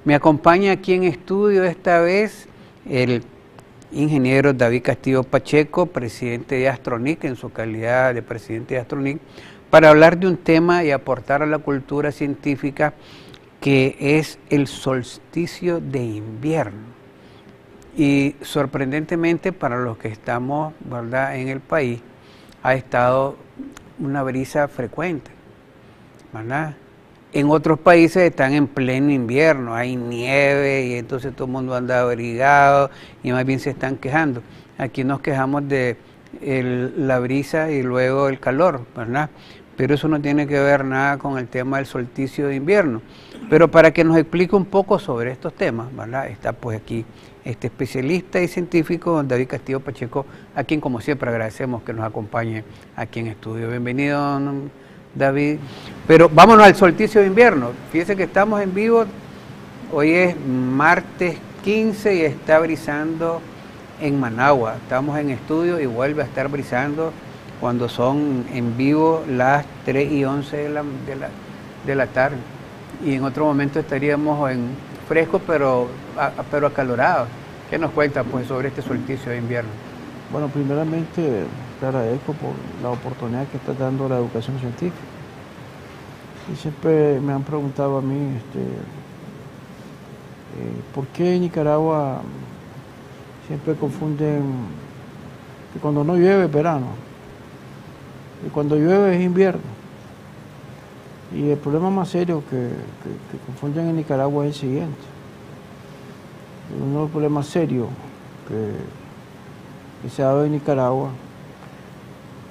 Me acompaña aquí en estudio esta vez el ingeniero David Castillo Pacheco, presidente de Astronic, en su calidad de presidente de Astronic, para hablar de un tema y aportar a la cultura científica que es el solsticio de invierno. Y sorprendentemente para los que estamos, ¿verdad?, en el país, ha estado una brisa frecuente, ¿verdad? En otros países están en pleno invierno, hay nieve y entonces todo el mundo anda abrigado y más bien se están quejando. Aquí nos quejamos de la brisa y luego el calor, ¿verdad? Pero eso no tiene que ver nada con el tema del solsticio de invierno. Pero para que nos explique un poco sobre estos temas, ¿verdad?, está pues aquí este especialista y científico, don David Castillo Pacheco, a quien como siempre agradecemos que nos acompañe aquí en estudio. Bienvenido, don David. Pero vámonos al solsticio de invierno. Fíjese que estamos en vivo, hoy es martes 15 y está brisando en Managua. Estamos en estudio y vuelve a estar brisando cuando son en vivo las 3:11 de la tarde. Y en otro momento estaríamos en fresco pero acalorados. ¿Qué nos cuenta pues sobre este solsticio de invierno? Bueno, primeramente te agradezco por la oportunidad que estás dando a la educación científica. Y siempre me han preguntado a mí, ¿por qué en Nicaragua siempre confunden que cuando no llueve es verano y cuando llueve es invierno? Y el problema más serio que confunden en Nicaragua es el siguiente. Uno de los problemas serios que se ha dado en Nicaragua,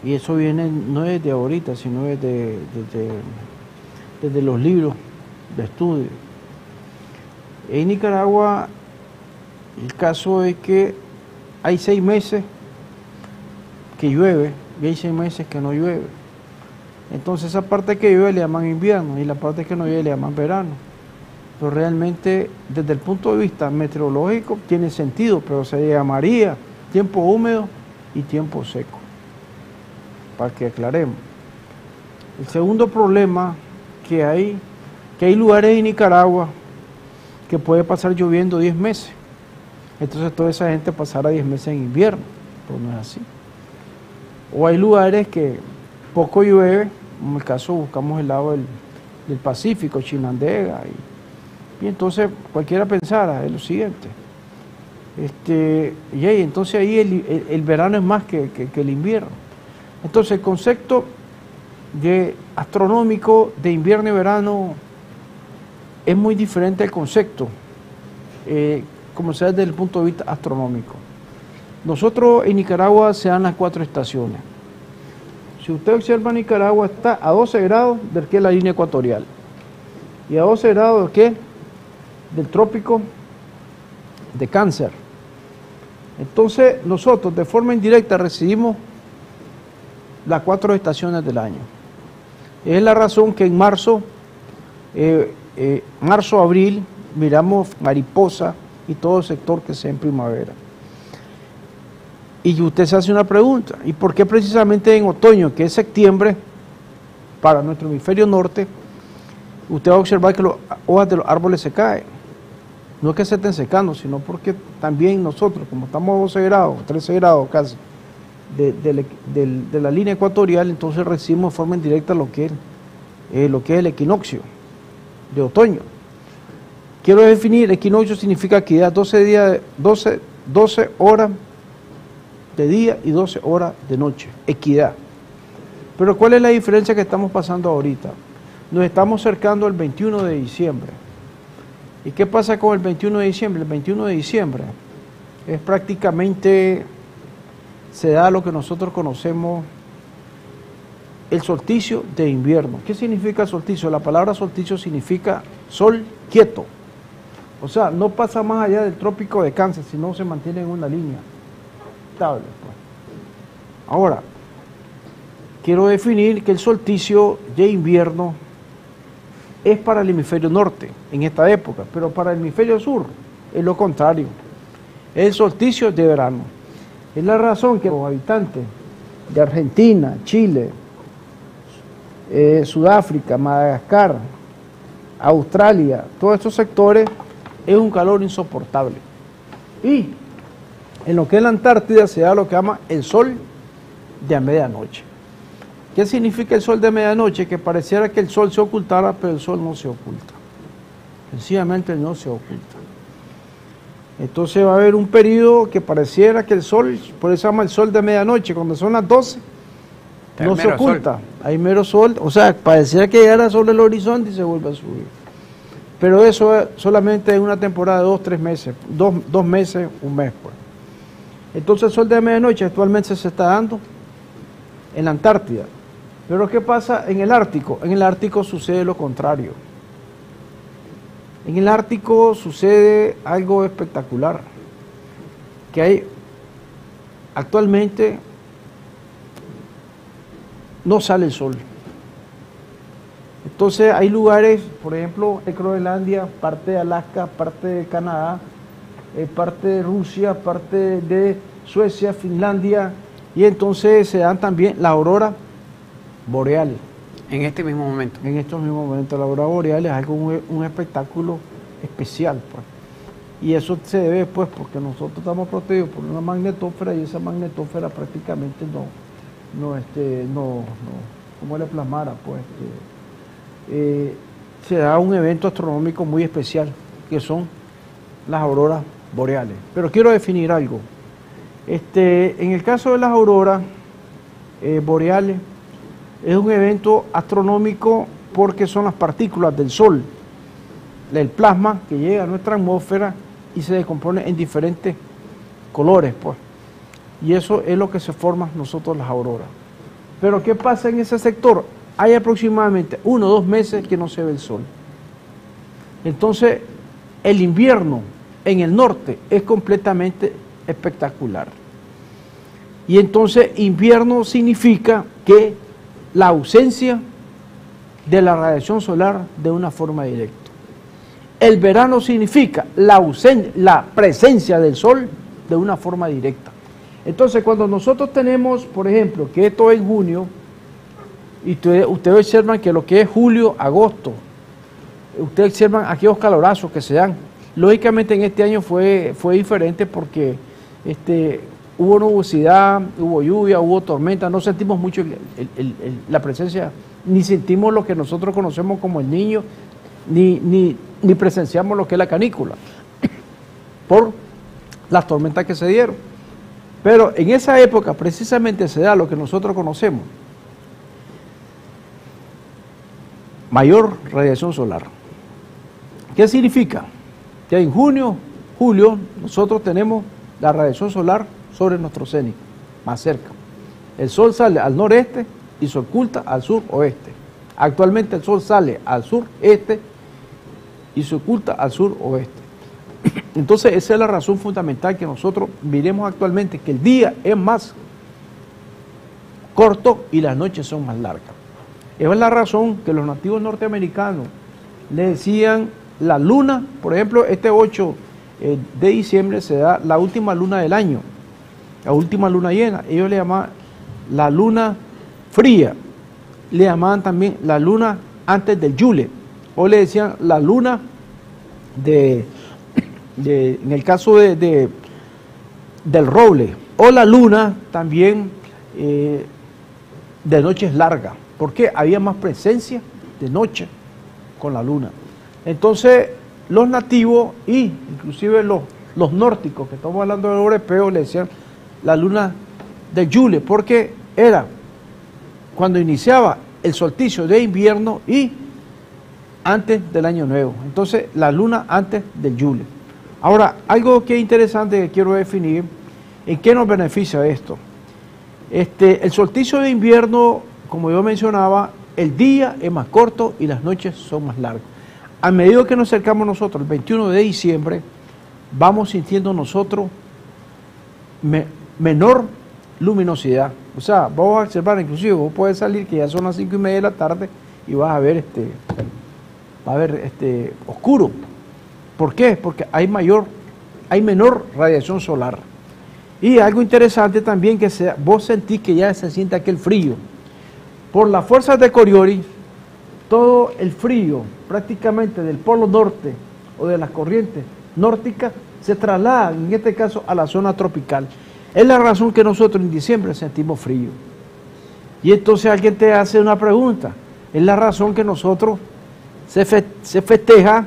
y eso viene no desde ahorita, sino desde los libros de estudio. En Nicaragua el caso es que hay 6 meses que llueve y hay 6 meses que no llueve. Entonces esa parte que llueve le llaman invierno y la parte que no llueve le llaman verano. Pero realmente desde el punto de vista meteorológico tiene sentido, pero se llamaría tiempo húmedo y tiempo seco, para que aclaremos. El segundo problema que hay lugares en Nicaragua que puede pasar lloviendo 10 meses. Entonces toda esa gente pasará 10 meses en invierno, pero no es así. O hay lugares que poco llueve, en el caso buscamos el lado del Pacífico, Chinandega, y entonces cualquiera pensara, es lo siguiente. Y entonces ahí el verano es más que el invierno. Entonces el concepto astronómico de invierno y verano es muy diferente al concepto, como sea desde el punto de vista astronómico. Nosotros en Nicaragua se dan las 4 estaciones. Si usted observa, Nicaragua está a 12 grados del que es la línea ecuatorial y a 12 grados del que del trópico de Cáncer. Entonces nosotros de forma indirecta recibimos las 4 estaciones del año. Es la razón que en marzo, abril, miramos mariposa y todo el sector que sea en primavera. Y usted se hace una pregunta, ¿y por qué precisamente en otoño, que es septiembre, para nuestro hemisferio norte, usted va a observar que las hojas de los árboles se caen? No es que se estén secando, sino porque también nosotros, como estamos a 12 grados, 13 grados casi, de la línea ecuatorial, entonces recibimos de forma indirecta lo que es el equinoccio de otoño. Quiero definir, equinoccio significa equidad, 12 horas de día y 12 horas de noche, equidad. Pero ¿cuál es la diferencia que estamos pasando ahorita? Nos estamos acercando al 21 de diciembre. ¿Y qué pasa con el 21 de diciembre? El 21 de diciembre es prácticamente, se da lo que nosotros conocemos el solsticio de invierno. ¿Qué significa solsticio? La palabra solsticio significa sol quieto. O sea, no pasa más allá del trópico de Cáncer, sino se mantiene en una línea estable, pues. Ahora, quiero definir que el solsticio de invierno es para el hemisferio norte en esta época, pero para el hemisferio sur es lo contrario. Es el solsticio de verano. Es la razón que los habitantes de Argentina, Chile, Sudáfrica, Madagascar, Australia, todos estos sectores es un calor insoportable. Y en lo que es la Antártida se da lo que llama el sol de a medianoche. ¿Qué significa el sol de medianoche? Que pareciera que el sol se ocultara, pero el sol no se oculta. Sencillamente no se oculta. Entonces va a haber un periodo que pareciera que el sol, por eso se llama el sol de medianoche, cuando son las 12, no se oculta. Sol. Hay mero sol, o sea, pareciera que llegara sobre el horizonte y se vuelve a subir. Pero eso es solamente en una temporada de 2, 3 meses, 2 meses, un mes, pues. Entonces el sol de medianoche actualmente se está dando en la Antártida. Pero ¿qué pasa en el Ártico? En el Ártico sucede lo contrario. En el Ártico sucede algo espectacular, que hay actualmente no sale el sol. Entonces hay lugares, por ejemplo, de Groenlandia, parte de Alaska, parte de Canadá, parte de Rusia, parte de Suecia, Finlandia, y entonces se dan también la aurora boreal. En este mismo momento. En estos mismos momentos la aurora boreal es algo, un espectáculo especial, pues. Y eso se debe, pues, porque nosotros estamos protegidos por una magnetósfera y esa magnetósfera prácticamente como le plasmara, pues, se da un evento astronómico muy especial, que son las auroras boreales. Pero quiero definir algo. En el caso de las auroras boreales, es un evento astronómico porque son las partículas del Sol, del plasma que llega a nuestra atmósfera y se decompone en diferentes colores, pues. Y eso es lo que se forma nosotros las auroras. Pero ¿qué pasa en ese sector? Hay aproximadamente 1 o 2 meses que no se ve el sol. Entonces, el invierno en el norte es completamente espectacular. Y entonces, invierno significa que la ausencia de la radiación solar de una forma directa. El verano significa la presencia del sol de una forma directa. Entonces, cuando nosotros tenemos, por ejemplo, que esto es en junio, y ustedes observan que lo que es julio, agosto, ustedes observan aquellos calorazos que se dan. Lógicamente en este año fue diferente porque hubo nubosidad, hubo lluvia, hubo tormenta, no sentimos mucho la presencia, ni sentimos lo que nosotros conocemos como el Niño, ni presenciamos lo que es la canícula, por las tormentas que se dieron. Pero en esa época precisamente se da lo que nosotros conocemos, mayor radiación solar. ¿Qué significa? Que en julio, nosotros tenemos la radiación solar sobre nuestro cenit, más cerca. El sol sale al noreste y se oculta al suroeste. Actualmente el sol sale al sureste y se oculta al suroeste. Entonces esa es la razón fundamental que nosotros miremos actualmente, que el día es más corto y las noches son más largas. Esa es la razón que los nativos norteamericanos le decían la luna, por ejemplo, este 8 de diciembre se da la última luna del año, la última luna llena. Ellos le llamaban la luna fría, le llamaban también la luna antes del Yule, o le decían la luna en el caso del roble, o la luna también de noches largas, porque había más presencia de noche con la luna. Entonces los nativos y inclusive los nórdicos, que estamos hablando de los europeos, le decían la luna de Yule, porque era cuando iniciaba el solsticio de invierno y antes del año nuevo. Entonces la luna antes del Yule. Ahora, algo que es interesante que quiero definir, ¿en qué nos beneficia esto? El solsticio de invierno, como yo mencionaba, el día es más corto y las noches son más largas. A medida que nos acercamos nosotros, el 21 de diciembre, vamos sintiendo nosotros menor luminosidad. O sea, vamos a observar, inclusive vos puedes salir que ya son las 5:30 de la tarde y vas a ver oscuro. ¿Por qué? Porque hay menor radiación solar. Y algo interesante también que vos sentís que ya se siente aquel frío. Por las fuerzas de Coriolis, todo el frío prácticamente del polo norte o de las corrientes nórdicas se trasladan, en este caso, a la zona tropical. Es la razón que nosotros en diciembre sentimos frío. Y entonces alguien te hace una pregunta. Es la razón que nosotros se festeja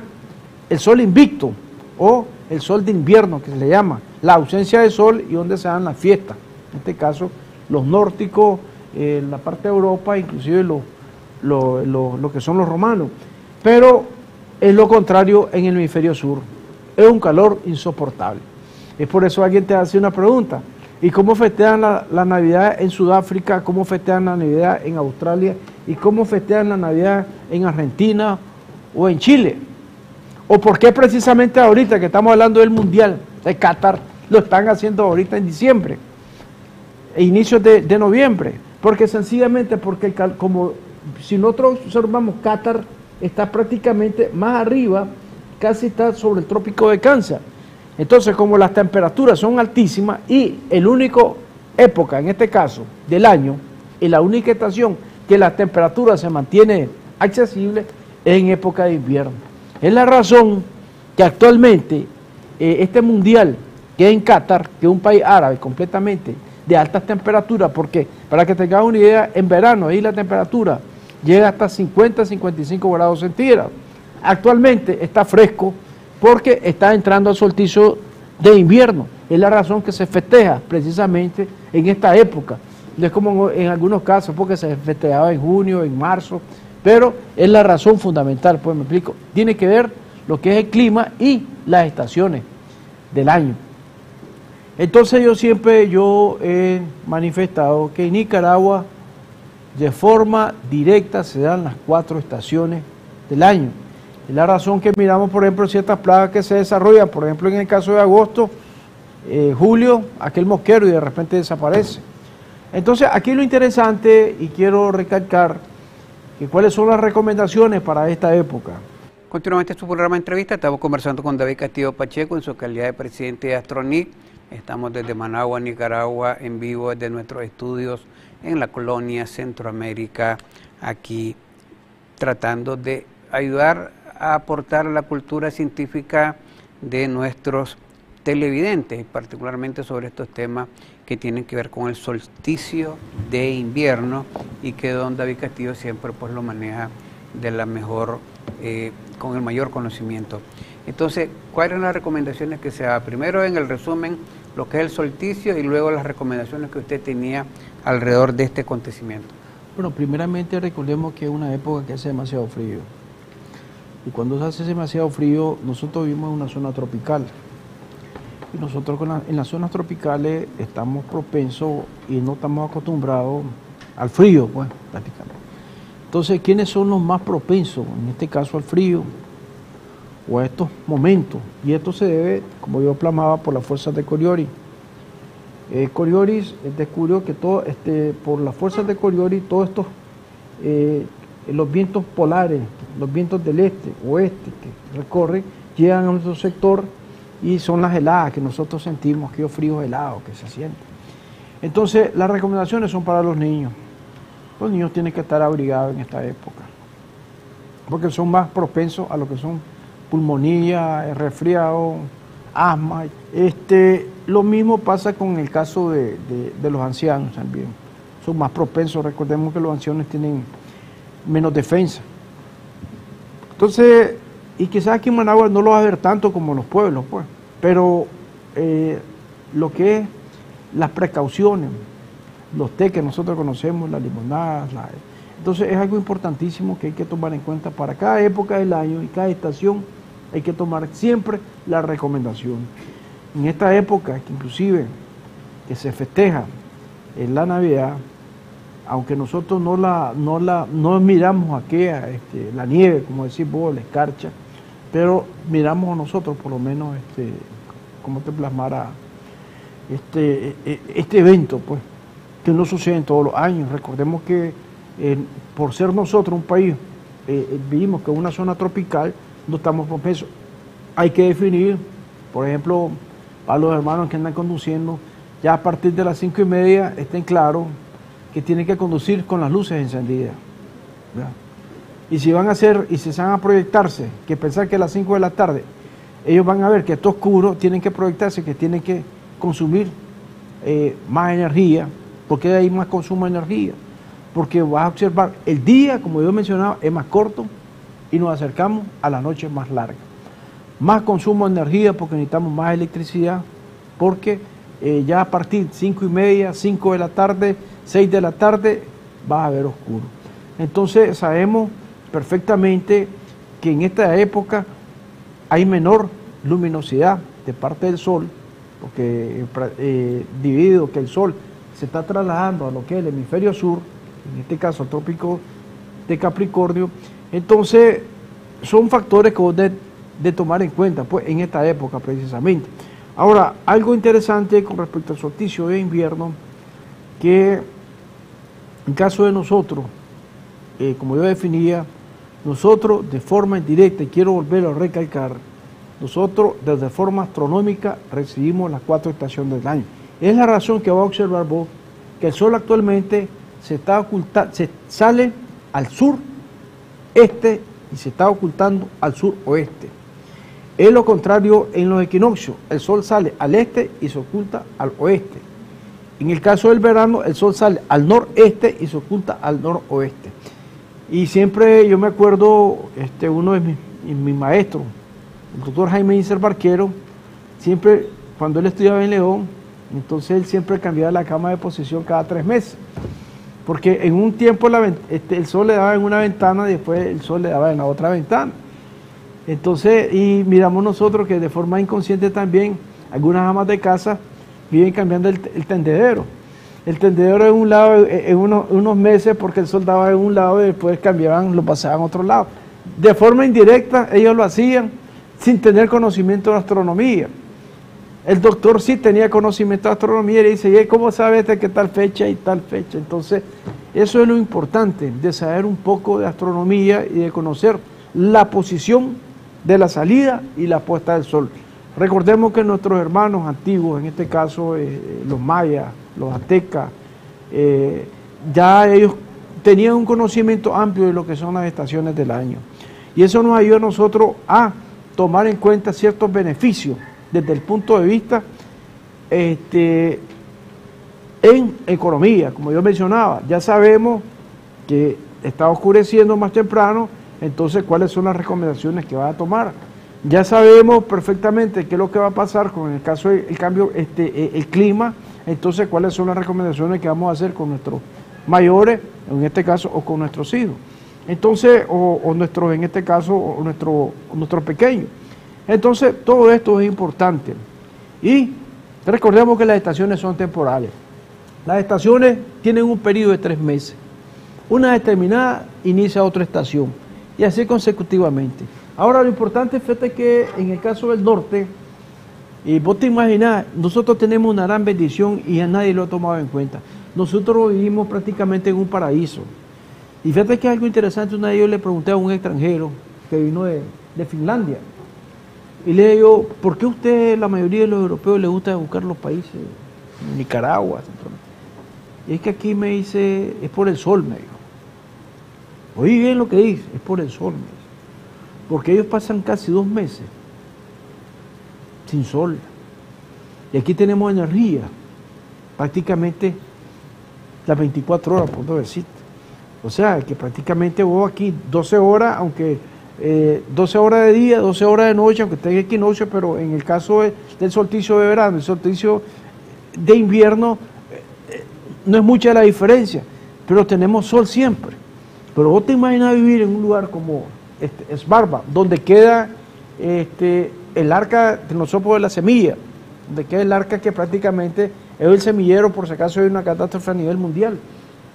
el sol invicto o el sol de invierno, que se le llama, la ausencia de sol y donde se dan las fiestas. En este caso, los nórdicos, la parte de Europa, inclusive lo que son los romanos. Pero es lo contrario en el hemisferio sur. Es un calor insoportable. Es por eso alguien te hace una pregunta. ¿Y cómo festejan la Navidad en Sudáfrica? ¿Cómo festejan la Navidad en Australia? ¿Y cómo festejan la Navidad en Argentina o en Chile? ¿O por qué precisamente ahorita que estamos hablando del Mundial de Qatar lo están haciendo ahorita en diciembre e inicios de noviembre? Porque sencillamente como si nosotros observamos, Qatar está prácticamente más arriba, casi está sobre el trópico de Cáncer. Entonces, como las temperaturas son altísimas y el único época, en este caso, del año, y la única estación que la temperatura se mantiene accesible es en época de invierno. Es la razón que actualmente este mundial, que es en Qatar, que es un país árabe completamente de altas temperaturas, porque para que tengan una idea, en verano ahí la temperatura llega hasta 50-55 grados centígrados. Actualmente está fresco porque está entrando al solsticio de invierno. Es la razón que se festeja precisamente en esta época. No es como en algunos casos porque se festejaba en junio, en marzo, pero es la razón fundamental, pues me explico. Tiene que ver lo que es el clima y las estaciones del año. Entonces yo he manifestado que en Nicaragua de forma directa se dan las 4 estaciones del año. Es la razón que miramos, por ejemplo, ciertas plagas que se desarrollan, por ejemplo, en el caso de agosto, julio, aquel mosquero y de repente desaparece. Entonces, aquí lo interesante, y quiero recalcar, que cuáles son las recomendaciones para esta época. Continuamente en su programa de entrevista estamos conversando con David Castillo Pacheco en su calidad de presidente de Astronic. Estamos desde Managua, Nicaragua, en vivo desde nuestros estudios en la colonia Centroamérica, aquí tratando de ayudar a aportar la cultura científica de nuestros televidentes, particularmente sobre estos temas que tienen que ver con el solsticio de invierno y que don David Castillo siempre pues lo maneja de la mejor, con el mayor conocimiento. Entonces, ¿cuáles son las recomendaciones que se da? Primero en el resumen lo que es el solsticio y luego las recomendaciones que usted tenía alrededor de este acontecimiento. Bueno, primeramente recordemos que es una época que hace demasiado frío. Y cuando se hace demasiado frío, nosotros vivimos en una zona tropical. Y nosotros en las zonas tropicales estamos propensos y no estamos acostumbrados al frío, pues, prácticamente. Entonces, ¿quiénes son los más propensos, en este caso al frío o a estos momentos? Y esto se debe, como yo plasmaba, por las fuerzas de Coriolis. Coriolis descubrió que por las fuerzas de Coriolis, todos estos, los vientos polares, los vientos del este, oeste, que recorren, llegan a nuestro sector y son las heladas que nosotros sentimos, aquellos fríos helados que se sienten. Entonces, las recomendaciones son para los niños. Los niños tienen que estar abrigados en esta época, porque son más propensos a lo que son pulmonía, resfriado, asma. Lo mismo pasa con el caso de los ancianos también. Son más propensos, recordemos que los ancianos tienen menos defensa. Entonces, y quizás aquí en Managua no lo va a ver tanto como en los pueblos, pues, pero lo que es las precauciones, los té que nosotros conocemos, las limonadas, entonces es algo importantísimo que hay que tomar en cuenta para cada época del año y cada estación. Hay que tomar siempre la recomendación. En esta época, que inclusive que se festeja en la Navidad, aunque nosotros no miramos aquella, la nieve, como decís vos, la escarcha, pero miramos a nosotros por lo menos, como te plasmara este evento, pues, que no sucede todos los años. Recordemos que por ser nosotros un país, vivimos que es una zona tropical, no estamos propensos. Hay que definir, por ejemplo, a los hermanos que andan conduciendo, ya a partir de las 5:30 estén claros que tienen que conducir con las luces encendidas, ¿verdad? Y si van a hacer, y si se van a proyectarse, que pensar que a las 5 de la tarde ellos van a ver que está oscuro, tienen que proyectarse, que tienen que consumir más energía. ¿Por qué hay más consumo de energía? Porque vas a observar, el día, como yo mencionaba, es más corto y nos acercamos a la noche más larga. Más consumo de energía porque necesitamos más electricidad, porque ya a partir de 5:30, 5 de la tarde, 6 de la tarde, va a haber oscuro. Entonces sabemos perfectamente que en esta época hay menor luminosidad de parte del Sol, porque debido a que el Sol se está trasladando a lo que es el hemisferio sur, en este caso al trópico de Capricornio, entonces son factores que vos de tomar en cuenta pues, en esta época precisamente. Ahora, algo interesante con respecto al solsticio de invierno, que en caso de nosotros, como yo definía, nosotros de forma indirecta, y quiero volver a recalcar, nosotros desde forma astronómica recibimos las 4 estaciones del año. Es la razón que va a observar vos, que el Sol actualmente se está ocultando, se sale al sur este y se está ocultando al sur oeste. Es lo contrario en los equinoccios, el Sol sale al este y se oculta al oeste. En el caso del verano, el Sol sale al noreste y se oculta al noroeste. Y siempre yo me acuerdo, uno de mis maestros, el doctor Jaime Inser Barquero, siempre, cuando él estudiaba en León, entonces él siempre cambiaba la cama de posición cada 3 meses. Porque en un tiempo el Sol le daba en una ventana y después el Sol le daba en la otra ventana. Entonces, y miramos nosotros que de forma inconsciente también, algunas amas de casa viven cambiando el tendedero. El tendedero en un lado, en unos meses, porque el Sol daba en un lado y después cambiaban, lo pasaban a otro lado. De forma indirecta, ellos lo hacían sin tener conocimiento de astronomía. El doctor sí tenía conocimiento de astronomía y le dice, ¿cómo sabes de qué tal fecha y tal fecha? Entonces, eso es lo importante, de saber un poco de astronomía y de conocer la posición de la salida y la puesta del Sol. Recordemos que nuestros hermanos antiguos, en este caso los mayas, los aztecas, ya ellos tenían un conocimiento amplio de lo que son las estaciones del año. Y eso nos ayuda a nosotros a tomar en cuenta ciertos beneficios desde el punto de vista en economía. Como yo mencionaba, ya sabemos que está oscureciendo más temprano, entonces cuáles son las recomendaciones que va a tomar. Ya sabemos perfectamente qué es lo que va a pasar con el caso del cambio, el clima, entonces cuáles son las recomendaciones que vamos a hacer con nuestros mayores, en este caso, o con nuestros hijos. Entonces, en este caso, nuestros pequeños. Entonces, todo esto es importante. Y recordemos que las estaciones son temporales. Las estaciones tienen un periodo de 3 meses. Una vez terminada, inicia otra estación. Y así consecutivamente. Ahora, lo importante es que en el caso del norte, y vos te imaginás, nosotros tenemos una gran bendición y a nadie lo ha tomado en cuenta. Nosotros vivimos prácticamente en un paraíso. Y fíjate que algo interesante, una vez yo le pregunté a un extranjero que vino de Finlandia, y le digo, ¿por qué usted, la mayoría de los europeos, les gusta buscar los países, Nicaragua, Centroamérica? Y es que aquí me dice, es por el sol, me dijo. Oí bien lo que dice, es por el sol, me dice. Porque ellos pasan casi 2 meses sin sol. Y aquí tenemos energía, prácticamente las 24 horas, por no decirte. O sea, que prácticamente vos aquí 12 horas, aunque 12 horas de día, 12 horas de noche, aunque esté en equinoccio, pero en el caso del solsticio de verano, el solsticio de invierno, no es mucha la diferencia, pero tenemos sol siempre. Pero vos te imaginas vivir en un lugar como Svalbard, donde queda el arca de nosotros de la semilla, donde queda el arca que prácticamente es el semillero por si acaso hay una catástrofe a nivel mundial.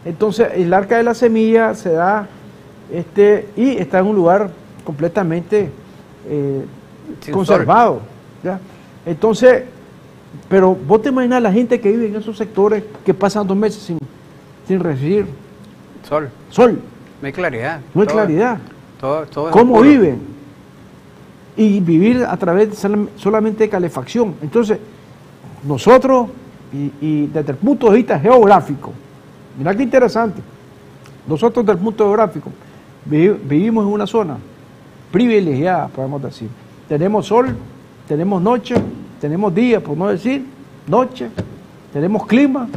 Entonces el arca de la semilla se da y está en un lugar completamente conservado, ¿ya? Entonces, pero vos te imaginas la gente que vive en esos sectores que pasan 2 meses sin recibir sol. No hay claridad. No hay claridad. Todo ¿Cómo viven? Y vivir a través solamente de calefacción. Entonces, nosotros, y desde el punto de vista geográfico, mirá qué interesante, nosotros desde el punto geográfico vivimos en una zona privilegiada, podemos decir. Tenemos sol tenemos noche, tenemos día, por no decir noche, tenemos clima,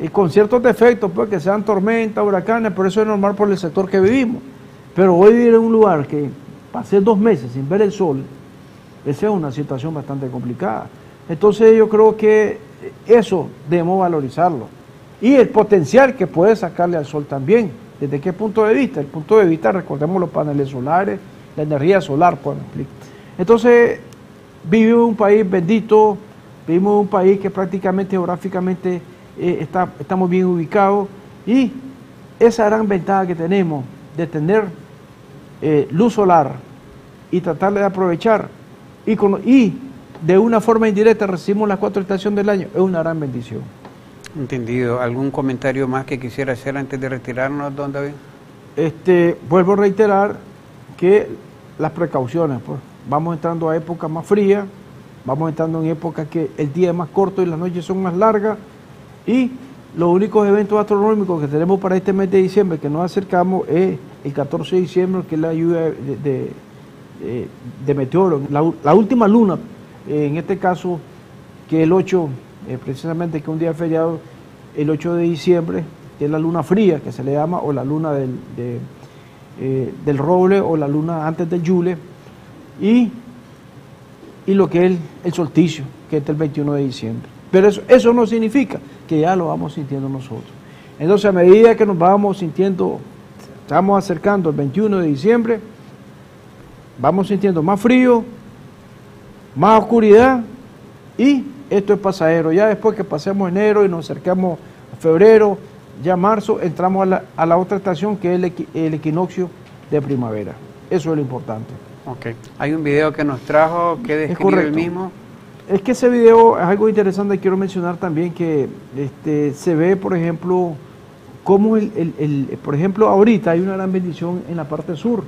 y con ciertos defectos, pues que sean tormentas, huracanes, pero eso es normal por el sector que vivimos. Pero hoy vivir en un lugar que pasé 2 meses sin ver el sol, esa es una situación bastante complicada. Entonces yo creo que eso debemos valorizarlo. Y el potencial que puede sacarle al sol también. ¿Desde qué punto de vista? El punto de vista, recordemos los paneles solares, la energía solar, por ejemplo. Entonces, vivimos en un país bendito, vivimos en un país que prácticamente geográficamente estamos bien ubicados, y esa gran ventaja que tenemos de tener luz solar y tratar de aprovechar, y de una forma indirecta recibimos las 4 estaciones del año, es una gran bendición. Entendido. ¿Algún comentario más que quisiera hacer antes de retirarnos, don David? Vuelvo a reiterar que las precauciones, pues, vamos entrando a épocas más frías, vamos entrando en épocas que el día es más corto y las noches son más largas, y los únicos eventos astronómicos que tenemos para este mes de diciembre que nos acercamos es el 14 de diciembre, que es la lluvia de meteoros, la última luna, en este caso, que es el 8, precisamente que es un día feriado, el 8 de diciembre, que es la luna fría, que se le llama, o la luna del roble, o la luna antes del Yule, y lo que es el solsticio, que es el 21 de diciembre. Pero eso no significa que ya lo vamos sintiendo nosotros. Entonces, a medida que nos vamos sintiendo, estamos acercando al 21 de diciembre, vamos sintiendo más frío, más oscuridad, y esto es pasajero. Ya después que pasemos enero y nos acercamos a febrero, ya marzo, entramos a la otra estación, que es el equinoccio de primavera. Eso es lo importante. Ok. Hay un video que nos trajo que describe el mismo. Es que ese video es algo interesante. Quiero mencionar también que se ve, por ejemplo, cómo por ejemplo, ahorita hay una gran bendición en la parte sur,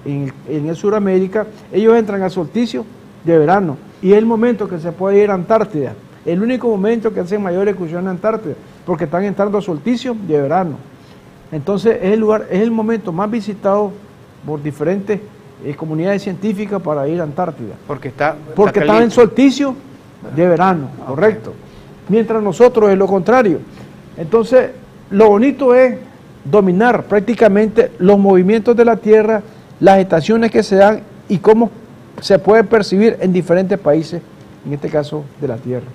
en el Suramérica. Ellos entran al solsticio de verano, y es el momento que se puede ir a Antártida, el único momento que hacen mayor excursión en Antártida, porque están entrando a solsticio de verano. Entonces es el momento más visitado por diferentes comunidades científicas para ir a Antártida. Porque está en solsticio de verano, correcto. Mientras nosotros es lo contrario. Entonces, lo bonito es dominar prácticamente los movimientos de la Tierra, las estaciones que se dan y cómo se puede percibir en diferentes países, en este caso de la Tierra.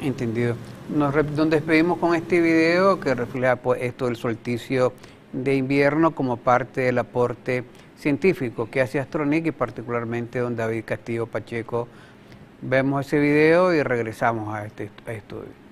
Entendido. Nos despedimos con este video que refleja, pues, esto del solsticio de invierno como parte del aporte científico que hace Astronik, y particularmente don David Castillo Pacheco. Vemos ese video y regresamos a este estudio.